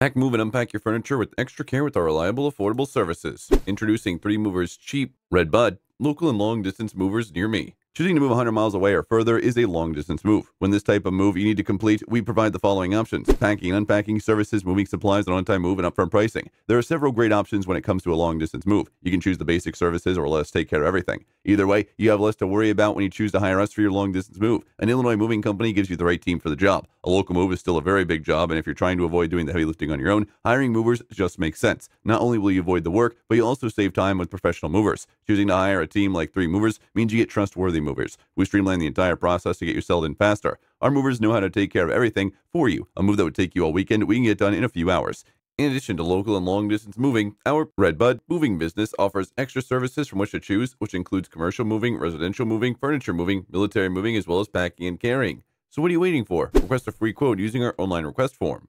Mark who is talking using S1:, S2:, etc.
S1: Pack, move, and unpack your furniture with extra care with our reliable, affordable services. Introducing 3 Movers Cheap, Red Bud, local and long-distance movers near me. Choosing to move 100 miles away or further is a long-distance move. When this type of move you need to complete, we provide the following options: packing and unpacking services, moving supplies, an on-time move, and upfront pricing. There are several great options when it comes to a long-distance move. You can choose the basic services or let us take care of everything. Either way, you have less to worry about when you choose to hire us for your long-distance move. An Illinois moving company gives you the right team for the job. A local move is still a very big job, and if you're trying to avoid doing the heavy lifting on your own, hiring movers just makes sense. Not only will you avoid the work, but you'll also save time with professional movers. Choosing to hire a team like 3 Movers means you get trustworthy movers. We streamline the entire process to get you settled in faster. Our movers know how to take care of everything for you. A move that would take you all weekend, we can get done in a few hours. In addition to local and long-distance moving, our Red Bud moving business offers extra services from which to choose, which includes commercial moving, residential moving, furniture moving, military moving, as well as packing and carrying. So what are you waiting for? Request a free quote using our online request form.